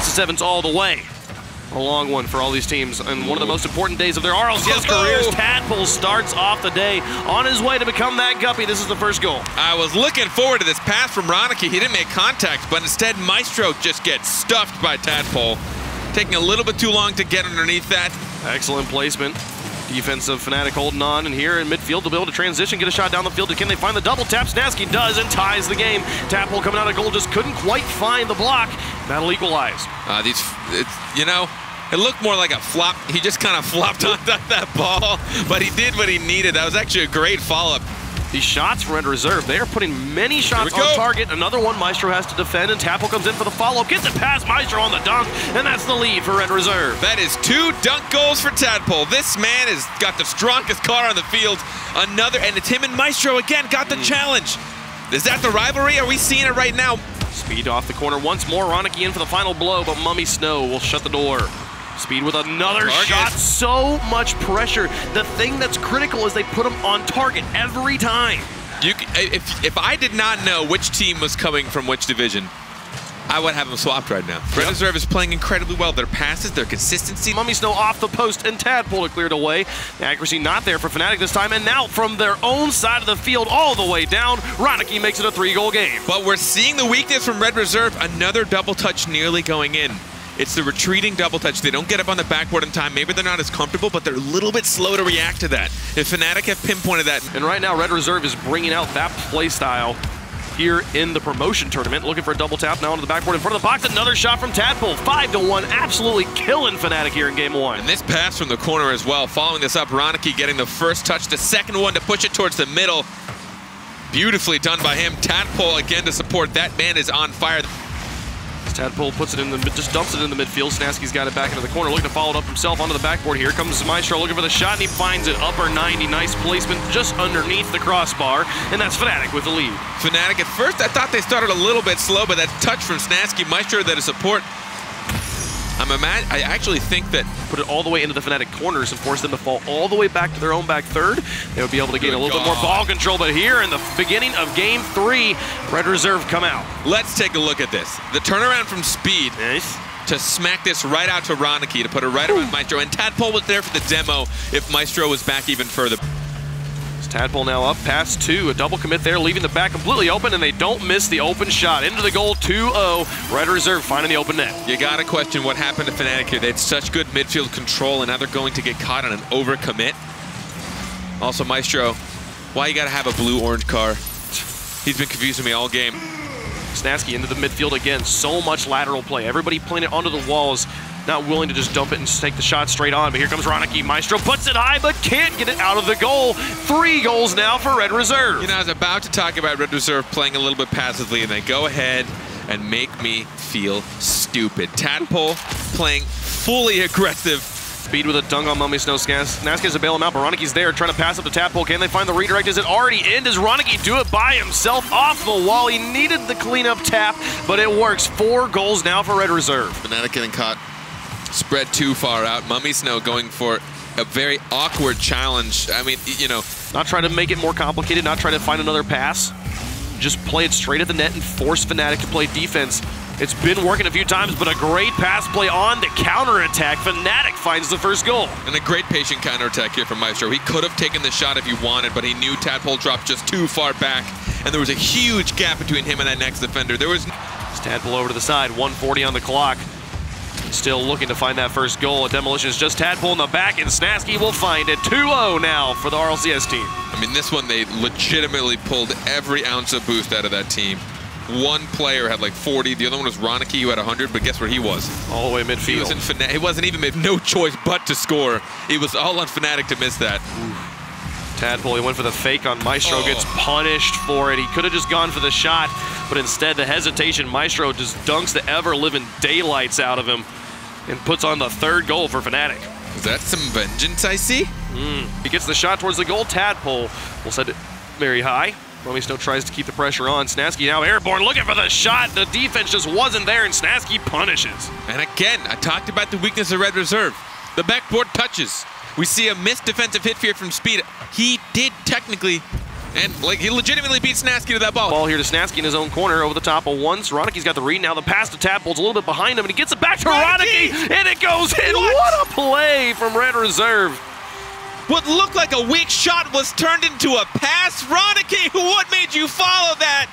Best-of-7s all the way. A long one for all these teams, and one of the most important days of their RLCS careers. Tadpole starts off the day on his way to become that guppy. This is the first goal. I was looking forward to this pass from Ronicky. He didn't make contact, but instead Maestro just gets stuffed by Tadpole. Taking a little bit too long to get underneath that. Excellent placement. Defensive Fnatic holding on, and here in midfield to be able to transition, get a shot down the field. Can they find the double tap? Snasky does and ties the game. Tadpole coming out of goal, just couldn't quite find the block. That'll equalize. You know, it looked more like a flop. He just kind of flopped on that ball, but he did what he needed. That was actually a great follow-up. These shots from Red Reserve, they are putting many shots on target. Another one Maestro has to defend, and Tadpole comes in for the follow-up. Gets it past Maestro on the dunk, and that's the lead for Red Reserve. That is 2 dunk goals for Tadpole. This man has got the strongest car on the field. Another, and it's him and Maestro again, got the challenge. Is that the rivalry? Are we seeing it right now? Speed off the corner once more. Ronicky in for the final blow, but Mummy Snow will shut the door. Speed with another shot. So much pressure. The thing that's critical is they put him on target every time. If I did not know which team was coming from which division, I would have them swapped right now. Red Reserve is playing incredibly well. Their passes, their consistency. Mummy Snow off the post, and Tadpole cleared away. The accuracy not there for Fnatic this time, and now from their own side of the field all the way down, Ronicky makes it a 3-goal game. But we're seeing the weakness from Red Reserve. Another double touch nearly going in. It's the retreating double touch. They don't get up on the backboard in time. Maybe they're not as comfortable, but they're a little bit slow to react to that. If Fnatic have pinpointed that. And right now, Red Reserve is bringing out that play style here in the promotion tournament. Looking for a double tap now onto the backboard in front of the box. Another shot from Tadpole. 5-1, absolutely killing Fnatic here in game 1. And this pass from the corner as well. Following this up, Ronicky getting the first touch, the second one to push it towards the middle. Beautifully done by him. Tadpole again to support. That man is on fire. Tadpole puts it in the just dumps it in the midfield. Snasky's got it back into the corner, looking to follow it up himself onto the backboard. Here comes Maestro looking for the shot, and he finds it. Upper 90, nice placement just underneath the crossbar, and that's Fnatic with the lead. Fnatic at first, I thought they started a little bit slow, but that touch from Snasky, Maestro there to support. I actually think that put it all the way into the Fnatic corners and force them to fall all the way back to their own back third. They would be able to gain a little bit more ball control, but here in the beginning of game 3, Red Reserve come out. Let's take a look at this. The turnaround from Speed to smack this right out to Ronicky, to put it right around Maestro, and Tadpole was there for the demo if Maestro was back even further. Tadpole now up past 2, a double commit there, leaving the back completely open, and they don't miss the open shot. Into the goal, 2-0. Red Reserve finding the open net. You gotta question what happened to Fnatic here. They had such good midfield control, and now they're going to get caught on an overcommit. Also, Maestro, why you gotta have a blue-orange car? He's been confusing me all game. Snasky into the midfield again. So much lateral play. Everybody playing it onto the walls. Not willing to just dump it and take the shot straight on, but here comes Ronicky. Maestro puts it high, but can't get it out of the goal. 3 goals now for Red Reserve. You know, I was about to talk about Red Reserve playing a little bit passively, and they go ahead and make me feel stupid. Tadpole playing fully aggressive. Speed with a dunk on Mummy Snow. Snasky has to bail him out, but Ronicky's there trying to pass up the Tadpole. Can they find the redirect? Is it already in? Does Ronicky do it by himself off the wall? He needed the cleanup tap, but it works. 4 goals now for Red Reserve. Fnatic getting caught. Spread too far out. Mummy Snow going for a very awkward challenge. I mean, you know. Not trying to make it more complicated, not trying to find another pass. Just play it straight at the net and force Fnatic to play defense. It's been working a few times, but a great pass play on the counterattack. Fnatic finds the first goal. And a great patient counterattack here from Maestro. He could have taken the shot if he wanted, but he knew Tadpole dropped just too far back. And there was a huge gap between him and that next defender. There was... Tadpole over to the side, 1:40 on the clock. Still looking to find that first goal. A demolition is just Tadpole in the back, and Snasky will find it. 2-0 now for the RLCS team. I mean, this one, they legitimately pulled every ounce of boost out of that team. One player had like 40. The other one was Ronicky, who had 100, but guess where he was? All the way midfield. He was in Fnatic. It wasn't even made no choice but to score. It was all on Fnatic to miss that. Tadpole, he went for the fake on Maestro, gets punished for it. He could have just gone for the shot, but instead the hesitation, Maestro just dunks the ever-living daylights out of him and puts on the 3rd goal for Fnatic. Is that some vengeance I see? He gets the shot towards the goal. Tadpole will set it very high. Mummy Snow tries to keep the pressure on. Snasky now airborne, looking for the shot. The defense just wasn't there, and Snasky punishes. And again, I talked about the weakness of Red Reserve. The backboard touches. We see a missed defensive hit here from Speed. He did technically And like he legitimately beat Snasky to that ball. Ball here to Snasky in his own corner over the top of one. Roniki's got the read. Now the pass to Tadpole's a little bit behind him, and he gets it back to Roniki, and it goes in. What a play from Red Reserve. What looked like a weak shot was turned into a pass. Roniki, what made you follow that?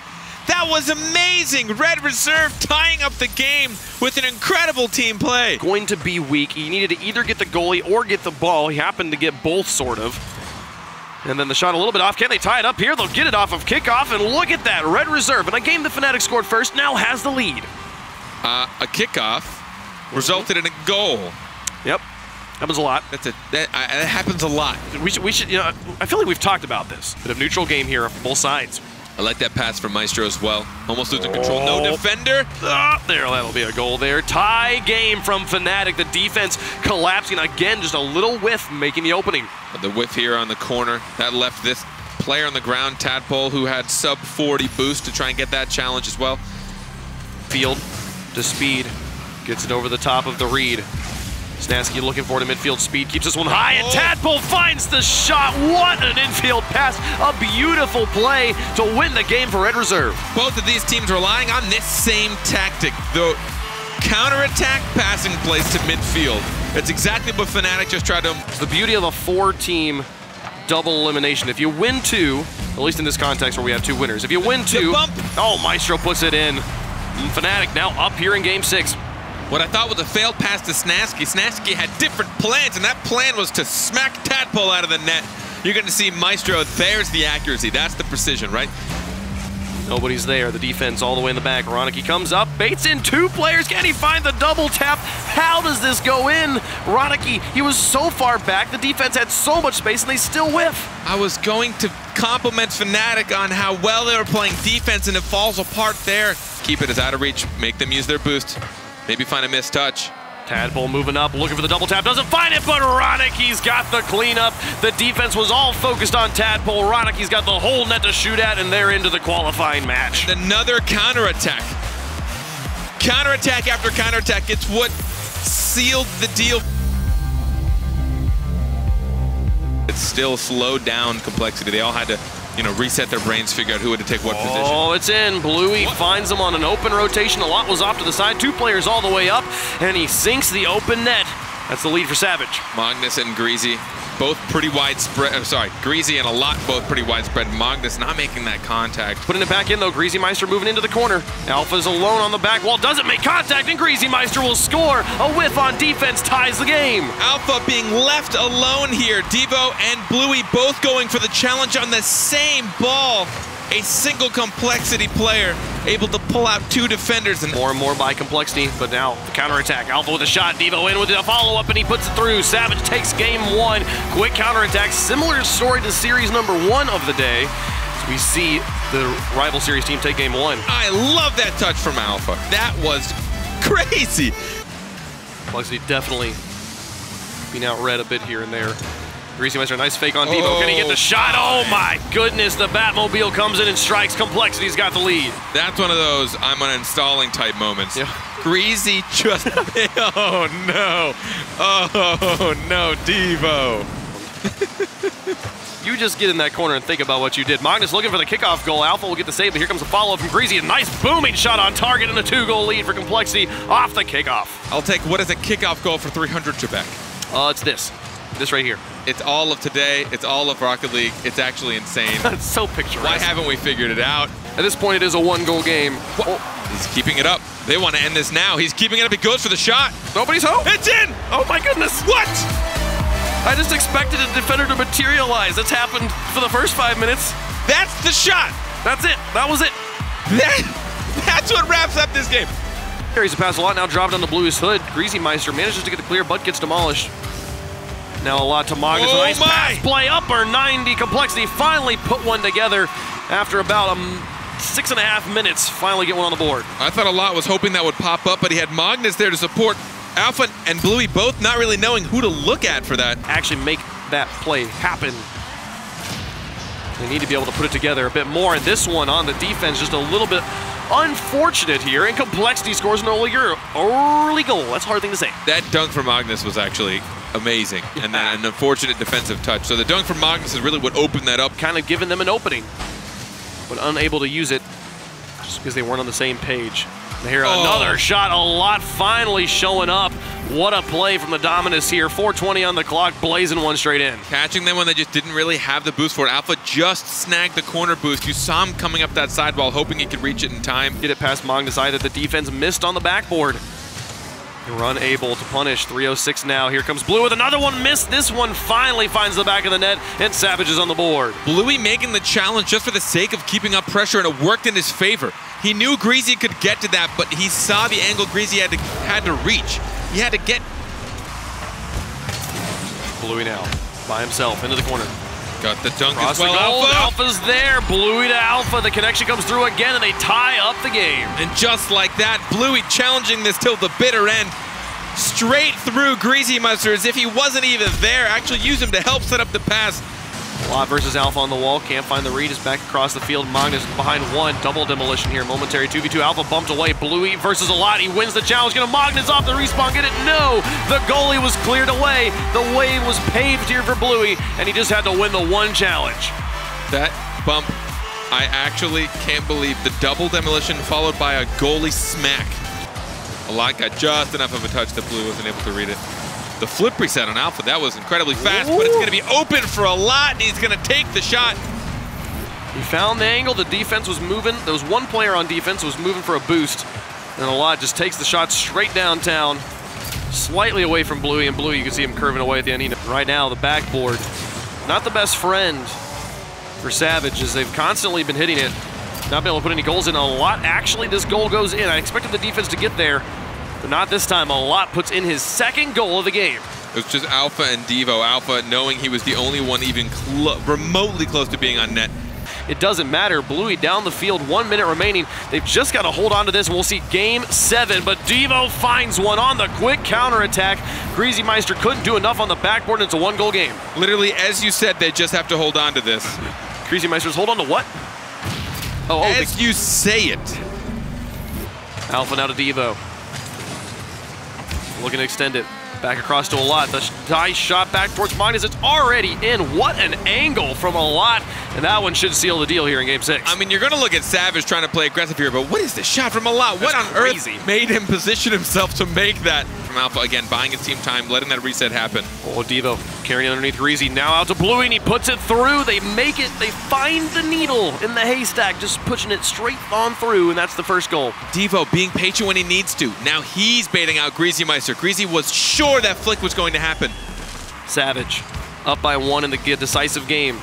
That was amazing. Red Reserve tying up the game with an incredible team play. Going to be weak. He needed to either get the goalie or get the ball. He happened to get both, sort of. And then the shot a little bit off. Can they tie it up here? They'll get it off of kickoff, and look at that. Red Reserve, in a game the Fnatic scored first, now has the lead. A kickoff resulted in a goal. Yep, happens a lot. That happens a lot. We should, you know, I feel like we've talked about this. Bit of neutral game here for both sides. I like that pass from Maestro as well. Almost losing control. No defender. There, that'll be a goal there. Tie game from Fnatic. The defense collapsing again. Just a little whiff making the opening. The whiff here on the corner. That left this player on the ground, Tadpole, who had sub 40 boost to try and get that challenge as well. Field to Speed. Gets it over the top of the read. Snasky looking for it in midfield. Speed keeps this one high, and Tadpole finds the shot. What an infield pass. A beautiful play to win the game for Red Reserve. Both of these teams relying on this same tactic, the counter-attack passing plays to midfield. It's exactly what Fnatic just tried to... It's the beauty of a 4-team double elimination. If you win 2, at least in this context where we have 2 winners, if you win 2, oh, Maestro puts it in. Fnatic now up here in game 6. What I thought was a failed pass to Snasky. Snasky had different plans, and that plan was to smack Tadpole out of the net. You're going to see Maestro. There's the accuracy. That's the precision, right? Nobody's there. The defense all the way in the back. Roniki comes up, baits in 2 players. Can he find the double tap? How does this go in? Roniki, he was so far back. The defense had so much space, and they still whiff. I was going to compliment Fnatic on how well they were playing defense, and it falls apart there. Keep it as out of reach. Make them use their boost. Maybe find a missed touch. Tadpole moving up, looking for the double tap. Doesn't find it, but Roniki's got the cleanup. The defense was all focused on Tadpole. Roniki's got the whole net to shoot at, and they're into the qualifying match. Another counterattack. Counterattack after counterattack. It's what sealed the deal. It's still slowed down complexity. They all had to, you know, reset their brains, figure out who had to take what position. Oh, it's in. Bluey finds them on an open rotation. A lot was off to the side. 2 players all the way up, and he sinks the open net. That's the lead for Savage. Magnus and Greasy, both pretty widespread. Greasy and a lot both pretty widespread. Magnus not making that contact. Putting it back in, though. Greasy Meister moving into the corner. Alpha's alone on the back wall. Doesn't make contact, and Greasy Meister will score. A whiff on defense ties the game. Alpha being left alone here. Devo and Bluey both going for the challenge on the same ball. A single complexity player able to pull out 2 defenders. And more by complexity, but now the counterattack. Alpha with a shot, Devo in with a follow-up, and he puts it through. Savage takes game 1. Quick counterattack, similar story to series number 1 of the day. As we see the rival series team take game 1. I love that touch from Alpha. That was crazy. Complexity definitely being outread a bit here and there. Greasy Meister, nice fake on Devo. Can he get the shot? Oh my goodness, the Batmobile comes in and strikes. Complexity's got the lead. That's one of those I'm uninstalling type moments. Yeah. Greasy just, oh no. Oh no, Devo. You just get in that corner and think about what you did. Magnus looking for the kickoff goal. Alpha will get the save, but here comes a follow-up from Greasy. A nice booming shot on target and a 2-goal lead for Complexity off the kickoff. I'll take, what is a kickoff goal for 300 Trebek? It's this. This right here. It's all of today. It's all of Rocket League. It's actually insane. It's so picturesque. Why haven't we figured it out? At this point, it is a 1-goal game. He's keeping it up. They want to end this now. He's keeping it up. He goes for the shot. Nobody's home. It's in. Oh my goodness. What? I just expected a defender to materialize. That's happened for the first 5 minutes. That's the shot. That's it. That was it. That's what wraps up this game. Carries the pass a lot. Now dropped on the Blues hood. Greasy Meister manages to get the clear, but gets demolished. Now a lot to Magnus. Oh, a nice pass play. Upper 90. Complexity finally put one together after about 6.5 minutes. Finally get one on the board. I thought a lot was hoping that would pop up, but he had Magnus there to support. Alpha and Bluey both not really knowing who to look at for that. Actually make that play happen. They need to be able to put it together a bit more. And this one on the defense, just a little bit Unfortunate here, and Complexity scores an early goal. That's a hard thing to say. That dunk from Magnus was actually amazing, and then an unfortunate defensive touch. So the dunk from Magnus is really what opened that up. Kind of giving them an opening, but unable to use it just because they weren't on the same page. And here, another shot, a lot finally showing up. What a play from the Dominus here. 4:20 on the clock, blazing one straight in. Catching them when they just didn't really have the boost for it. Alpha just snagged the corner boost. You saw him coming up that sidewall, hoping he could reach it in time. Get it past Magnus either. The defense missed on the backboard. They were unable to punish. 3:06 now. Here comes Blue with another one. Missed. This one finally finds the back of the net, and Savage is on the board. Bluey making the challenge just for the sake of keeping up pressure, and it worked in his favor. He knew Greasy could get to that, but he saw the angle Greasy had to reach. He had to get. Bluey now by himself into the corner. Got the dunk Cross as well. the goal. Alpha. Alpha's there. Bluey to Alpha. The connection comes through again, and they tie up the game. And just like that, Bluey challenging this till the bitter end. Straight through Greasy Mustard as if he wasn't even there. Actually used him to help set up the pass. Lot versus Alpha on the wall. Can't find the read. Is back across the field. Magnus behind one. Double demolition here. Momentary 2v2. Alpha bumped away. Bluey versus a lot. He wins the challenge. Gonna Magnus off the respawn. Get it? No! The goalie was cleared away. The way was paved here for Bluey, and he just had to win the one challenge. That bump, I actually can't believe. The double demolition followed by a goalie smack. A lot got just enough of a touch that Blue wasn't able to read it. The flip reset on Alpha, that was incredibly fast, but it's going to be open for a lot, and he's going to take the shot. He found the angle. The defense was moving. There was one player on defense who was moving for a boost, and a lot just takes the shot straight downtown, slightly away from Bluey, and Bluey, you can see him curving away at the end. Right now, the backboard, not the best friend for Savage, as they've constantly been hitting it. Not been able to put any goals in. A lot, actually, this goal goes in. I expected the defense to get there, but not this time. A lot puts in his second goal of the game. It was just Alpha and Devo. Alpha knowing he was the only one even remotely close to being on net. It doesn't matter. Bluey down the field, 1 minute remaining. They've just got to hold on to this, and we'll see game 7. But Devo finds one on the quick counterattack. Greasy Meister couldn't do enough on the backboard, and it's a 1-goal game. Literally, as you said, they just have to hold on to this. Greasy Meisters hold on to what? As you say it. Alpha now to Devo. Looking to extend it. Back across to a lot. The nice shot back towards Magnus. It's already in. What an angle from a lot. And that one should seal the deal here in game 6. I mean, you're going to look at Savage trying to play aggressive here, but what is the shot from a lot? What on earth made him position himself to make that? From Alpha, again, buying his team time, letting that reset happen. Oh, Devo carrying underneath Greasy. Now out to Bluey, and he puts it through. They make it. They find the needle in the haystack, just pushing it straight on through, and that's the first goal. Devo being patient when he needs to. Now he's baiting out Greasy Meister. Greasy was sure that flick was going to happen. Savage up by 1 in the decisive game.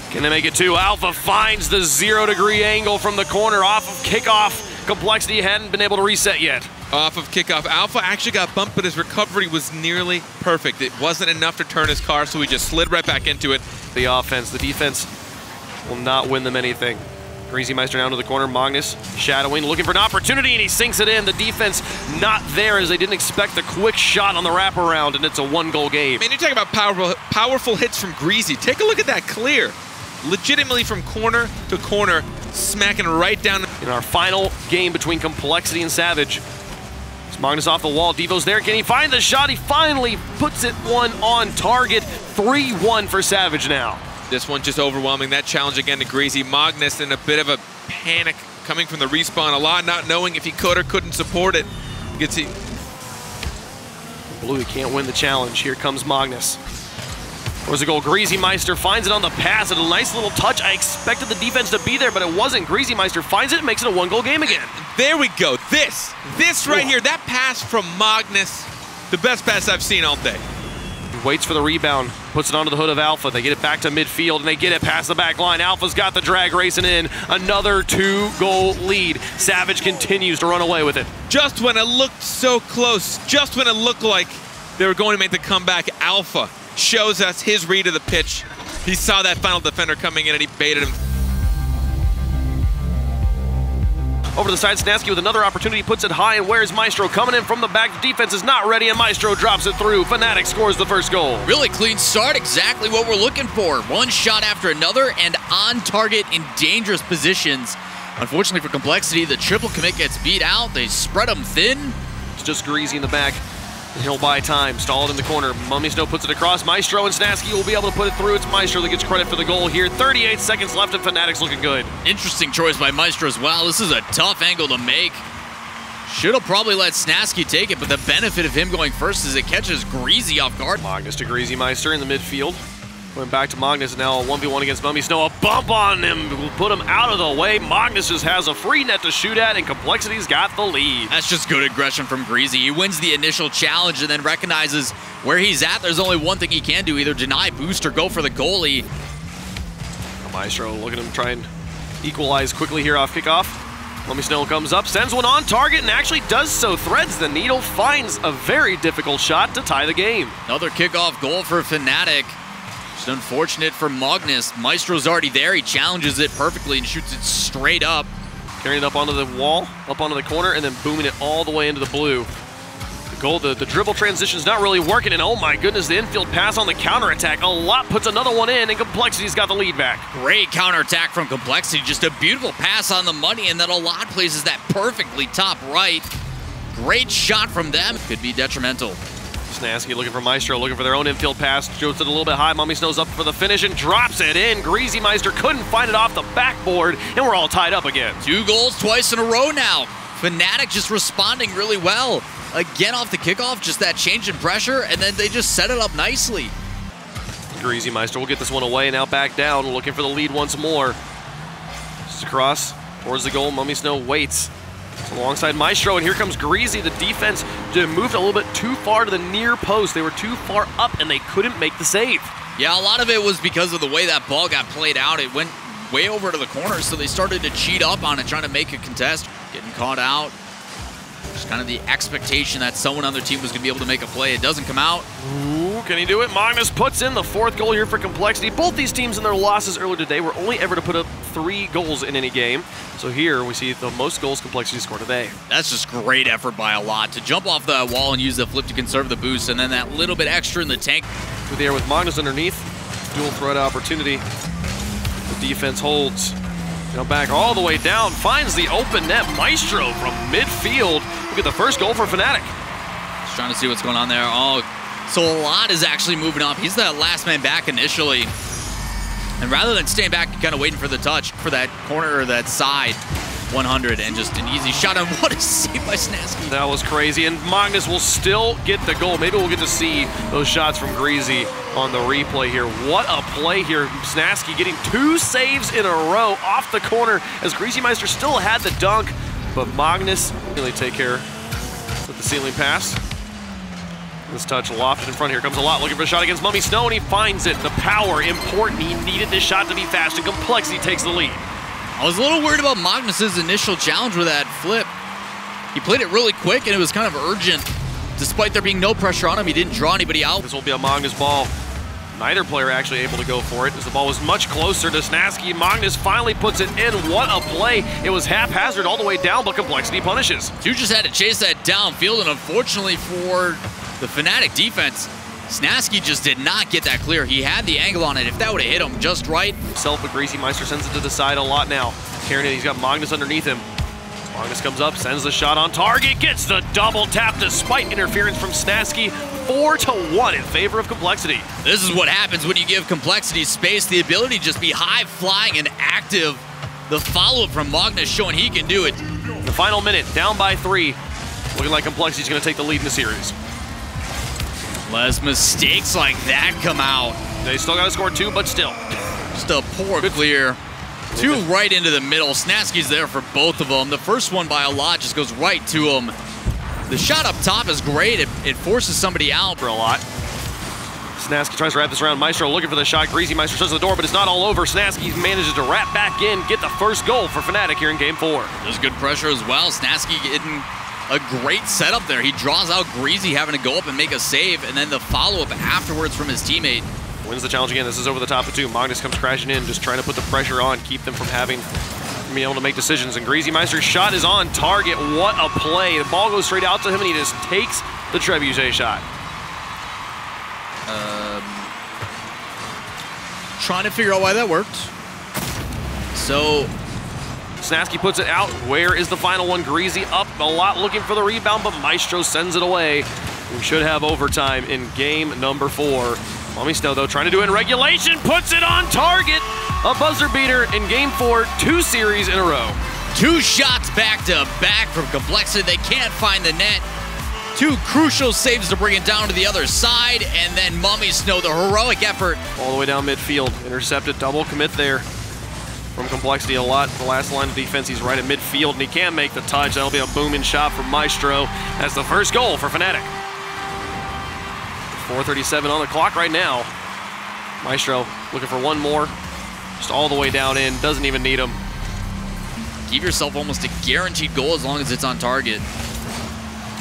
Can they make it 2? Alpha finds the 0-degree angle from the corner off of kickoff. Complexity hadn't been able to reset yet. Off of kickoff, Alpha actually got bumped, but his recovery was nearly perfect. It wasn't enough to turn his car, so he just slid right back into it. The offense, the defense will not win them anything. Greasy Meister down to the corner. Magnus shadowing, looking for an opportunity, and he sinks it in. The defense not there, as they didn't expect the quick shot on the wraparound, and it's a 1-goal game. Man, you're talking about powerful hits from Greasy. Take a look at that clear. Legitimately from corner to corner, smacking right down. In our final game between Complexity and Savage, it's Magnus off the wall. Devo's there. Can he find the shot? He finally puts it one on target. 3-1 for Savage now. This one just overwhelming. That challenge again to Greasy. Magnus in a bit of a panic coming from the respawn. A lot not knowing if he could or couldn't support it. Gets he. Bluey can't win the challenge. Here comes Magnus. Where's the goal? Greasy Meister finds it on the pass. A nice little touch. I expected the defense to be there, but it wasn't. Greasy Meister finds it and makes it a 1-goal game again. There we go. This right here. That pass from Magnus. The best pass I've seen all day. He waits for the rebound. Puts it onto the hood of Alpha. They get it back to midfield, and they get it past the back line. Alpha's got the drag racing in. Another 2-goal lead. Savage continues to run away with it. Just when it looked so close, just when it looked like they were going to make the comeback, Alpha shows us his read of the pitch. He saw that final defender coming in and he baited him. Over to the side, Snatsky with another opportunity, puts it high, and where's Maestro? Coming in from the back, the defense is not ready, and Maestro drops it through. Fnatic scores the first goal. Really clean start, exactly what we're looking for. One shot after another, and on target in dangerous positions. Unfortunately for Complexity, the triple commit gets beat out. They spread them thin. It's just Greasy in the back. And he'll buy time, stall it in the corner. Mummy Snow puts it across. Maestro and Snasky will be able to put it through. It's Maestro that gets credit for the goal here. 38 seconds left and Fnatic's looking good. Interesting choice by Maestro as well. This is a tough angle to make. Should have probably let Snasky take it, but the benefit of him going first is it catches Greasy off guard. Magnus to Greasy Meister in the midfield. Going back to Magnus now, 1v1 against Mummy Snow. A bump on him will put him out of the way. Magnus just has a free net to shoot at, and Complexity's got the lead. That's just good aggression from Greasy. He wins the initial challenge and then recognizes where he's at. There's only one thing he can do, either deny boost or go for the goalie. Maestro, look at him try and equalize quickly here off kickoff. Mummy Snow comes up, sends one on target, and actually does so. Threads the needle, finds a very difficult shot to tie the game. Another kickoff goal for Fnatic. Just unfortunate for Magnus. Maestro's already there. He challenges it perfectly and shoots it straight up. Carrying it up onto the wall, up onto the corner, and then booming it all the way into the blue. The goal, the dribble transition's not really working, and oh my goodness, the infield pass on the counterattack. A lot puts another one in, and Complexity's got the lead back. Great counterattack from Complexity. Just a beautiful pass on the money, and then a lot places that perfectly top right. Great shot from them. Could be detrimental. Snasky looking for Maestro, looking for their own infield pass. Shoots it a little bit high. Mummy Snow's up for the finish and drops it in. Greasy Meister couldn't find it off the backboard, and we're all tied up again. 2 goals twice in a row now. Fnatic just responding really well. Again off the kickoff, just that change in pressure, and then they just set it up nicely. Greasy Meister will get this one away, now back down, looking for the lead once more. Just across towards the goal. Mummy Snow waits. Alongside Maestro, and here comes Greasy. The defense moved a little bit too far to the near post. They were too far up, and they couldn't make the save. Yeah, a lot of it was because of the way that ball got played out. It went way over to the corner, so they started to cheat up on it, trying to make a contest. Getting caught out. Just kind of the expectation that someone on their team was going to be able to make a play. It doesn't come out. Ooh, can he do it? Magnus puts in the 4th goal here for Complexity. Both these teams in their losses earlier today were only ever to put up 3 goals in any game. So here we see the most goals Complexity scored today. That's just great effort by a lot. To jump off the wall and use the flip to conserve the boost, and then that little bit extra in the tank. Through the air with Magnus underneath. Dual threat opportunity. The defense holds. Now back all the way down, finds the open net. Maestro from midfield. Look at the first goal for Fnatic. Just trying to see what's going on there. Oh, so a lot is actually moving up. He's the last man back initially. And rather than staying back and kind of waiting for the touch for that corner or that side, 100 and just an easy shot. And what a save by Snasky. That was crazy. And Magnus will still get the goal. Maybe we'll get to see those shots from Greasy on the replay here. What a play here. Snasky getting 2 saves in a row off the corner as Greasy Meister still had the dunk, but Magnus really take care with the ceiling pass. This touch lofted in front. Here comes a lot looking for a shot against Mummy Snow, and he finds it. The power important. He needed this shot to be fast, and Complexity takes the lead. I was a little worried about Magnus's initial challenge with that flip. He played it really quick, and it was kind of urgent. Despite there being no pressure on him, he didn't draw anybody out. This will be a Magnus ball. Neither player actually able to go for it as the ball was much closer to Snasky. Magnus finally puts it in. What a play. It was haphazard all the way down, but Complexity punishes. You just had to chase that downfield, and unfortunately for the Fnatic defense, Snasky just did not get that clear. He had the angle on it. If that would have hit him just right. Himself, but Greasy Meister sends it to the side a lot now. Carrying it, he's got Magnus underneath him. Magnus comes up, sends the shot on target, gets the double tap despite interference from Snasky. 4-1 in favor of Complexity. This is what happens when you give Complexity space, the ability to just be high-flying and active. The follow-up from Magnus showing he can do it. The final minute, down by 3. Looking like Complexity's going to take the lead in the series. Less mistakes like that come out. They still got to score 2, but still. Just a poor clear. 2 right into the middle. Snasky's there for both of them. The first one by a lot just goes right to him. The shot up top is great. It forces somebody out. For a lot. Snasky tries to wrap this around. Maestro looking for the shot. Greasy Meister shuts the door, but it's not all over. Snasky manages to wrap back in, get the first goal for Fnatic here in Game 4. There's good pressure as well. Snasky getting a great setup there. He draws out Greasy having to go up and make a save, and then the follow-up afterwards from his teammate. Wins the challenge again. This is over the top of 2. Magnus comes crashing in, just trying to put the pressure on, keep them from being able to make decisions. And Greasy Meister's shot is on target. What a play. The ball goes straight out to him, and he just takes the Trebuchet shot. Trying to figure out why that worked. So Snasky puts it out. Where is the final one? Greasy up a lot looking for the rebound, but Maestro sends it away. We should have overtime in game number 4. Mummy Snow, though, trying to do it in regulation, puts it on target. A buzzer beater in game 4, 2 series in a row. 2 shots back to back from Complexity. They can't find the net. 2 crucial saves to bring it down to the other side, and then Mummy Snow, the heroic effort. All the way down midfield, intercepted, double commit there from Complexity a lot. The last line of defense, he's right at midfield, and he can't make the touch. That'll be a booming shot from Maestro. That's the first goal for Fnatic. 4:37 on the clock right now. Maestro looking for one more. Just all the way down in, doesn't even need him. Give yourself almost a guaranteed goal as long as it's on target.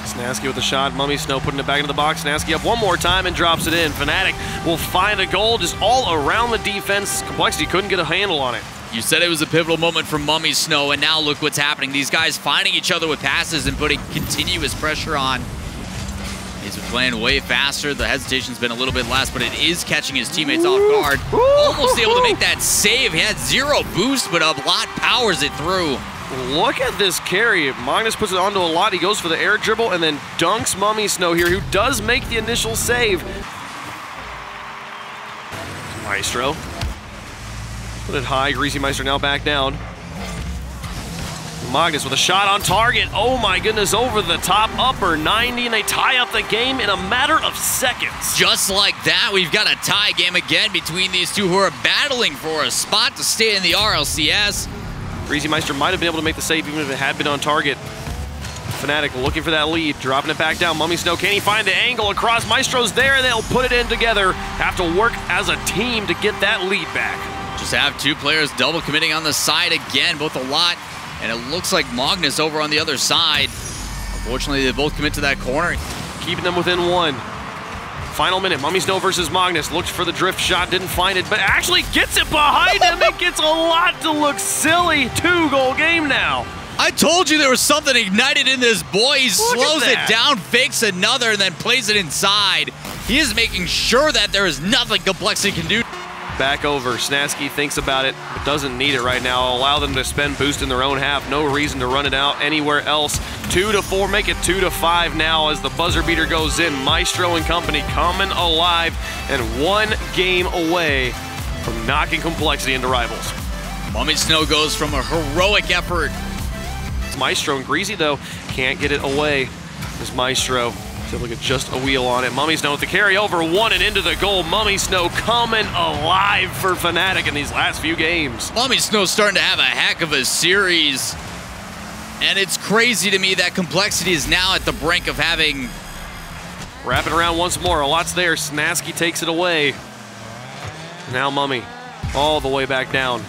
Snasky with the shot. Mummy Snow putting it back into the box. Snasky up one more time and drops it in. Fnatic will find a goal just all around the defense. Complexity couldn't get a handle on it. You said it was a pivotal moment for Mummy Snow, and now look what's happening. These guys finding each other with passes and putting continuous pressure on. He's been playing way faster. The hesitation's been a little bit less, but it is catching his teammates off guard. Almost able to make that save. He had 0 boost, but a lot powers it through. Look at this carry. Magnus puts it onto a lot. He goes for the air dribble and then dunks Mummy Snow here, who does make the initial save. Maestro. Put it high. Greasy Maestro now back down. Magnus with a shot on target. Oh my goodness, over the top, upper 90, and they tie up the game in a matter of seconds. Just like that, we've got a tie game again between these two who are battling for a spot to stay in the RLCS. Greasy Meister might have been able to make the save even if it had been on target. Fnatic looking for that lead, dropping it back down. Mummy Snow, can he find the angle across? Maestro's there, and they'll put it in together. Have to work as a team to get that lead back. Just have 2 players double committing on the side again, both a lot. And it looks like Magnus over on the other side. Unfortunately, they both commit to that corner. Keeping them within 1. Final minute, Mummy Snow versus Magnus. Looked for the drift shot, didn't find it, but actually gets it behind him. It gets a lot to look silly. 2-goal game now. I told you there was something ignited in this boy. He slows it down, fakes another, and then plays it inside. He is making sure that there is nothing Complexity can do. Back over. Snasky thinks about it, but doesn't need it right now. Allow them to spend boost in their own half. No reason to run it out anywhere else. 2-4, make it 2-5 now as the buzzer beater goes in. Maestro and company coming alive and 1 game away from knocking Complexity into rivals. Mummy Snow goes from a heroic effort. It's Maestro and Greasy, though, can't get it away. As Maestro able to get just a wheel on it. Mummy Snow with the carry over 1 and into the goal. Mummy Snow coming alive for Fnatic in these last few games. Mummy Snow's starting to have a heck of a series. And it's crazy to me that Complexity is now at the brink of having... Wrapping around once more. A lot's there. Snasky takes it away. Now Mummy all the way back down.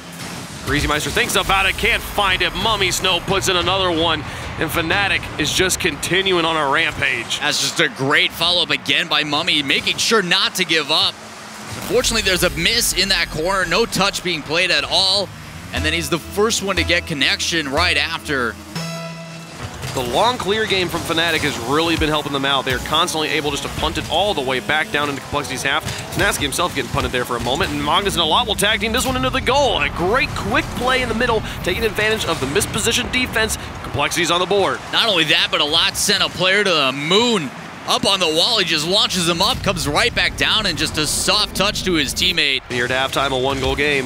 Greasy Meister thinks about it, can't find it. Mummy Snow puts in another one, and Fnatic is just continuing on a rampage. That's just a great follow-up again by Mummy, making sure not to give up. Unfortunately, there's a miss in that corner, no touch being played at all, and then he's the first one to get connection right after. The long clear game from Fnatic has really been helping them out. They're constantly able just to punt it all the way back down into Complexity's half. Snasky himself getting punted there for a moment, and Magnus and Alot will tag team this one into the goal. A great quick play in the middle, taking advantage of the mispositioned defense. Complexity's on the board. Not only that, but Alot sent a player to the moon. Up on the wall, he just launches him up, comes right back down, and just a soft touch to his teammate. Here to halftime, a 1-goal game.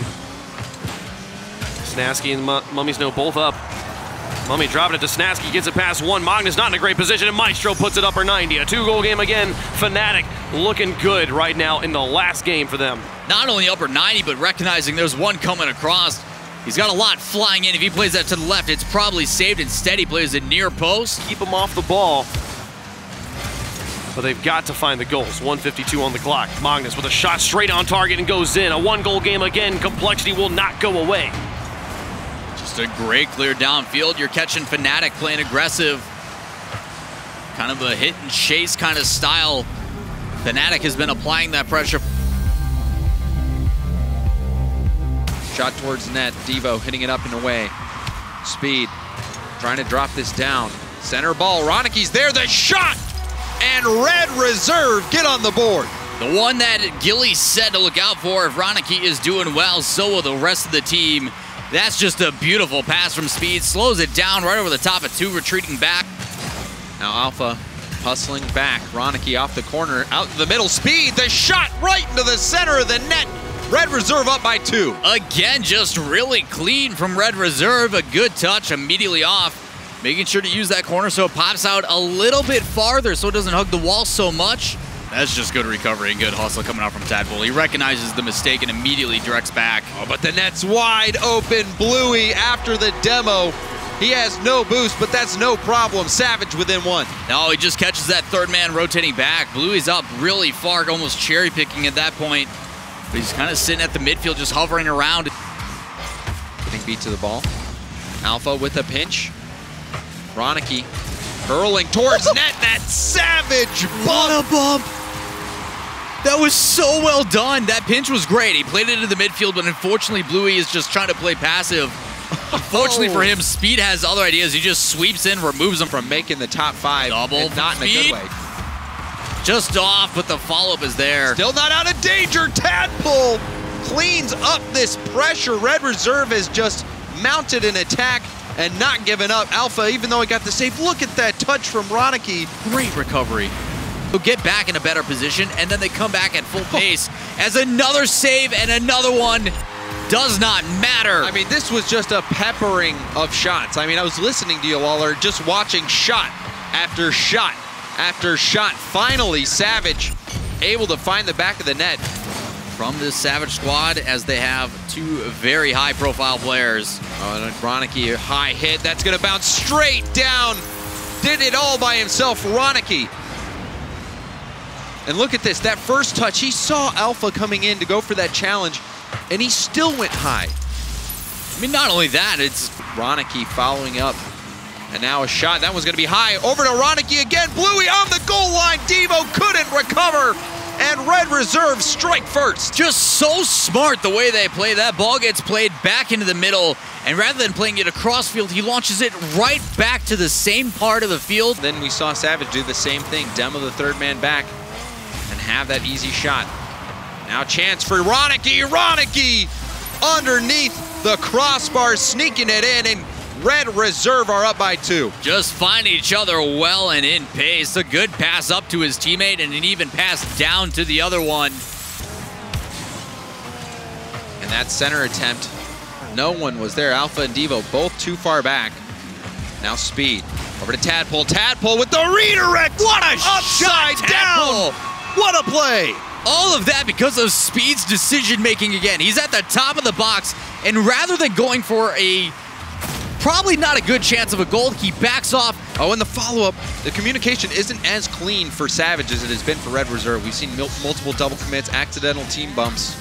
Snasky and Mummy Snow both up. Mummy dropping it to Snasky, gets it past 1. Magnus not in a great position, and Maestro puts it upper 90. A 2-goal game again. Fnatic looking good right now in the last game for them. Not only upper 90, but recognizing there's one coming across. He's got a lot flying in. If he plays that to the left, it's probably saved. Instead, he plays it near post. Keep him off the ball. But they've got to find the goals. 1:52 on the clock. Magnus with a shot straight on target and goes in. A 1-goal game again. Complexity will not go away. Just a great clear downfield. You're catching Fnatic playing aggressive. Kind of a hit and chase kind of style. Fnatic has been applying that pressure. Shot towards net. Devo hitting it up and away. Speed trying to drop this down. Center ball. Roniki's there. The shot! And Red Reserve get on the board. The one that Gilly said to look out for. If Roniki is doing well, so will the rest of the team. That's just a beautiful pass from Speed. Slows it down right over the top of 2, retreating back. Now Alpha hustling back. Ronicky off the corner, out in the middle. Speed, the shot right into the center of the net. Red Reserve up by 2. Again, just really clean from Red Reserve. A good touch immediately off. Making sure to use that corner so it pops out a little bit farther so it doesn't hug the wall so much. That's just good recovery and good hustle coming out from Tadpole. He recognizes the mistake and immediately directs back. Oh, but the net's wide open. Bluey after the demo. He has no boost, but that's no problem. Savage within 1. No, he just catches that third man rotating back. Bluey's up really far, almost cherry picking at that point. But he's kind of sitting at the midfield, just hovering around. Getting beat to the ball. Alpha with a pinch. Ronicky hurling towards net. That Savage bump. What a bump. That was so well done. That pinch was great. He played it into the midfield, but unfortunately, Bluey is just trying to play passive. Unfortunately for him, Speed has other ideas. He just sweeps in, removes him from making the top 5. Double and not in a good way. Just off, but the follow-up is there. Still not out of danger. Tadpole cleans up this pressure. Red Reserve has just mounted an attack and not given up. Alpha, even though he got the save, look at that touch from Ronicky. Great recovery. They'll get back in a better position, and then they come back at full pace as another save and another one does not matter. I mean, this was just a peppering of shots. I mean, I was listening to you all, or just watching shot after shot after shot. Finally, Savage able to find the back of the net. From this Savage squad, as they have 2 very high-profile players. Oh, and Ronicky, a high hit. That's going to bounce straight down. Did it all by himself, Ronicky. And look at this, that first touch, he saw Alpha coming in to go for that challenge, and he still went high. I mean, not only that, it's Ronicky following up. And now a shot, that one's gonna be high. Over to Ronicky again, Bluey on the goal line. Devo couldn't recover, and Red Reserve strike first. Just so smart the way they play. That ball gets played back into the middle, and rather than playing it across field, he launches it right back to the same part of the field. Then we saw Savage do the same thing, demo the third man back, and have that easy shot. Now chance for Ronicky. Ronicky underneath the crossbar, sneaking it in, and Red Reserve are up by 2. Just find each other well and in pace. A good pass up to his teammate and an even pass down to the other one. And that center attempt, no one was there. Alpha and Devo both too far back. Now Speed over to Tadpole. Tadpole with the redirect. What a upside down. What a play. All of that because of Speed's decision-making again. He's at the top of the box, and rather than going for a probably not a good chance of a goal, he backs off. Oh, and the follow-up, the communication isn't as clean for Savage as it has been for Red Reserve. We've seen multiple double commits, accidental team bumps.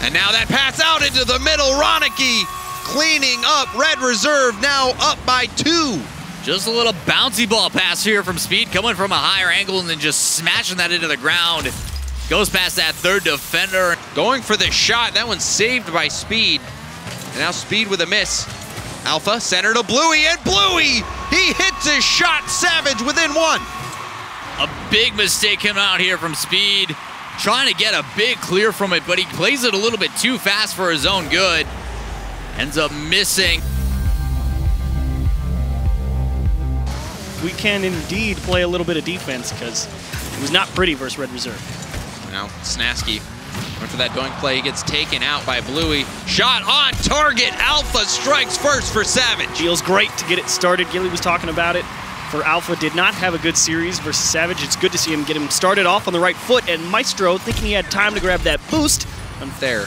And now that pass out into the middle, Ronicky cleaning up. Red Reserve now up by 2. Just a little bouncy ball pass here from Speed, coming from a higher angle and then just smashing that into the ground. Goes past that third defender. Going for the shot, that one's saved by Speed. And now Speed with a miss. Alpha, center to Bluey, and Bluey, he hits his shot. Savage within 1. A big mistake coming out here from Speed. Trying to get a big clear from it, but he plays it a little bit too fast for his own good. Ends up missing. We can indeed play a little bit of defense because it was not pretty versus Red Reserve. Now Snasky went for that going play. He gets taken out by Bluey. Shot on target. Alpha strikes first for Savage. Feels great to get it started. Gilly was talking about it. For Alpha, did not have a good series versus Savage. It's good to see him get him started off on the right foot, and Maestro, thinking he had time to grab that boost, there.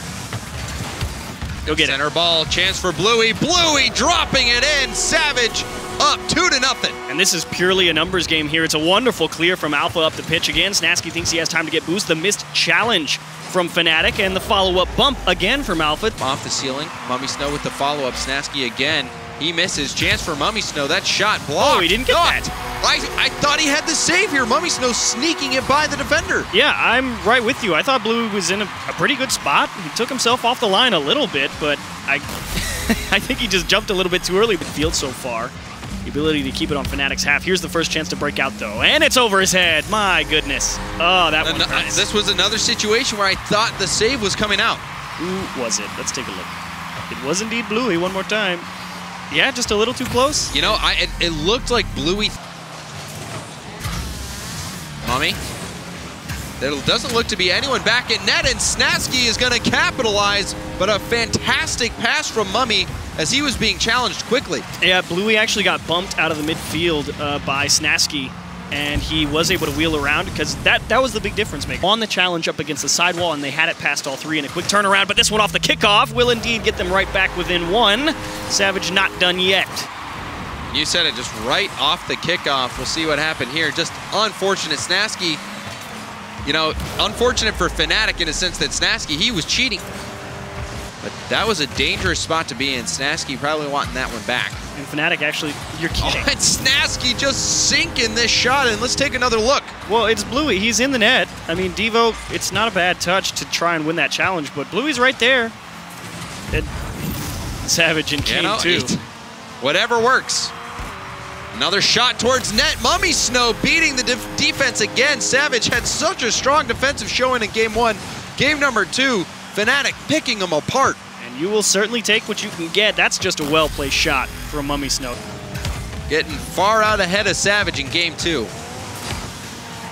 Go get it. Center ball, chance for Bluey. Bluey dropping it in. Savage up 2-0. And this is purely a numbers game here. It's a wonderful clear from Alpha up the pitch again. Snasky thinks he has time to get boost. The missed challenge from Fnatic, and the follow-up bump again from Alpha. Off the ceiling, Mummy Snow with the follow-up. Snasky again. He misses. Chance for Mummy Snow. That shot blocked. Oh, he didn't get that. I thought he had the save here. Mummy Snow sneaking it by the defender. Yeah, I'm right with you. I thought Blue was in a pretty good spot. He took himself off the line a little bit, but I think he just jumped a little bit too early with the field so far. The ability to keep it on Fnatic's half. Here's the first chance to break out, though. And it's over his head. My goodness. Oh, that one hurts. This was another situation where I thought the save was coming out. Who was it? Let's take a look. It was indeed Bluey one more time. Yeah, just a little too close. You know, it looked like Bluey. Mummy. There doesn't look to be anyone back at net, and Snasky is going to capitalize, but a fantastic pass from Mummy as he was being challenged quickly. Yeah, Bluey actually got bumped out of the midfield by Snasky, and he was able to wheel around because that was the big difference maker. On the challenge up against the sidewall, and they had it past all three in a quick turnaround, but this one off the kickoff will indeed get them right back within one. Savage not done yet. You said it, just right off the kickoff. We'll see what happened here. Just unfortunate. Snasky, you know, unfortunate for Fnatic in a sense that Snasky, he was cheating. But that was a dangerous spot to be in. Snasky probably wanting that one back. And Fnatic actually, you're kidding. Oh, and Snasky just sinking this shot, and let's take another look. Well, it's Bluey. He's in the net. I mean, Devo, it's not a bad touch to try and win that challenge, but Bluey's right there. And Savage in game two. Whatever works. Another shot towards net. Mummy Snow beating the defense again. Savage had such a strong defensive showing in game one. Game number two, Fnatic picking them apart. And you will certainly take what you can get. That's just a well-placed shot from Mummy Snow. Getting far out ahead of Savage in game two.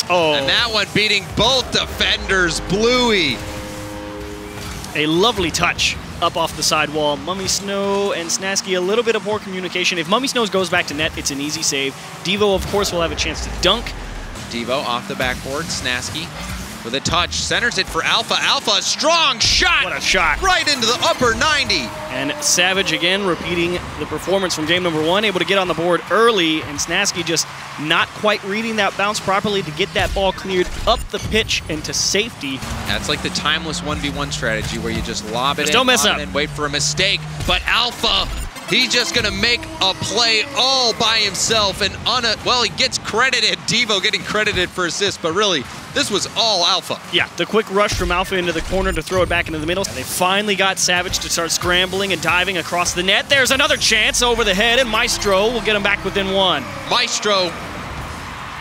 Oh. And that one beating both defenders, Bluey. A lovely touch up off the sidewall. Mummy Snow and Snasky, a little bit of poor communication. If Mummy Snow goes back to net, it's an easy save. Devo, of course, will have a chance to dunk. Devo off the backboard. Snasky with a touch, centers it for Alpha. Alpha, a strong shot! What a shot! Right into the upper 90. And Savage again repeating the performance from game number one, able to get on the board early, and Snasky just not quite reading that bounce properly to get that ball cleared up the pitch and to safety. That's like the timeless 1v1 strategy where you just lob it in, don't mess up, and wait for a mistake. But Alpha, he's just gonna make a play all by himself, and well, he gets credited, Devo getting credited for assist, but really, this was all Alpha. Yeah, the quick rush from Alpha into the corner to throw it back into the middle. They finally got Savage to start scrambling and diving across the net. There's another chance over the head, and Maestro will get him back within one. Maestro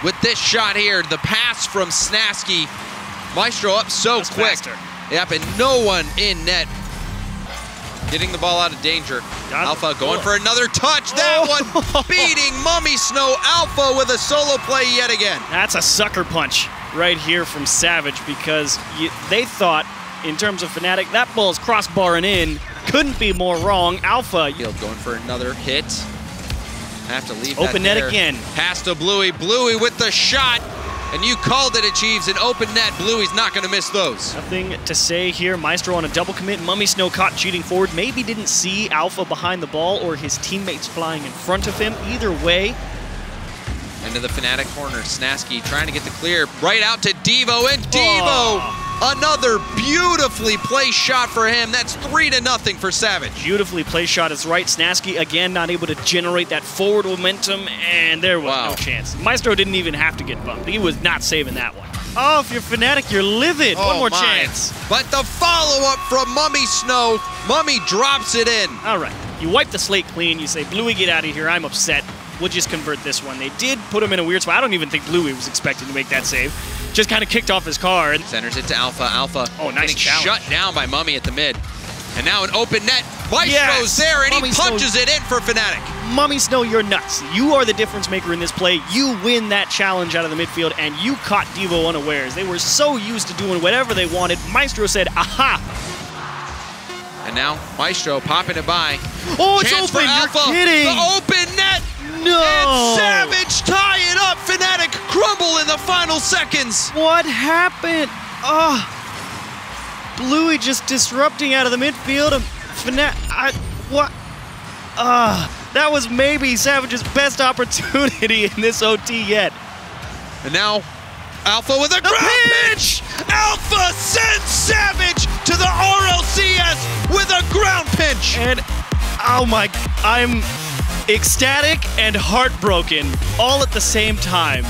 with this shot here, the pass from Snasky. Maestro up so That's quick. faster. Yep, and no one in net. Getting the ball out of danger. Alpha going for another touch. That one beating Mummy Snow. Alpha with a solo play yet again. That's a sucker punch right here from Savage because they thought, in terms of Fnatic, that ball's crossbarring in. Couldn't be more wrong. Alpha. Going for another hit. Have to leave open that net there. again. Pass to Bluey. Bluey with the shot. And you called it, Achieves, an open net. Bluey's not going to miss those. Nothing to say here. Maestro on a double commit. Mummy Snow caught cheating forward. Maybe didn't see Alpha behind the ball or his teammates flying in front of him. Either way. Into the Fnatic corner. Snasky trying to get the clear. Right out to Devo. And Devo, another beautifully placed shot for him. That's 3-0 for Savage. Beautifully placed shot is right. Snasky, again, not able to generate that forward momentum, and there was no chance. Maestro didn't even have to get bumped. He was not saving that one. Oh, if you're Fnatic, you're livid. One more chance. But the follow-up from Mummy Snow. Mummy drops it in. All right. You wipe the slate clean. You say, Bluey, get out of here. I'm upset. We'll just convert this one. They did put him in a weird spot. I don't even think Bluey was expecting to make that save. Just kind of kicked off his car. Centers it to Alpha. Alpha nice challenge. Shut down by Mummy at the mid. And now an open net. Maestro's there, and he punches it in for Fnatic. Mummy Snow, you're nuts. You are the difference maker in this play. You win that challenge out of the midfield, and you caught Devo unawares. They were so used to doing whatever they wanted. Maestro said, aha. And now Maestro popping it by. Oh, it's Chance open. for Alpha. You're kidding. The open net. No! And Savage tie it up. Fnatic crumble in the final seconds. What happened? Oh, Bluey just disrupting out of the midfield. That was maybe Savage's best opportunity in this OT yet. And now Alpha with a ground pitch. Alpha sends Savage to the RLCS with a ground pinch. And oh my, I'm ecstatic and heartbroken all at the same time.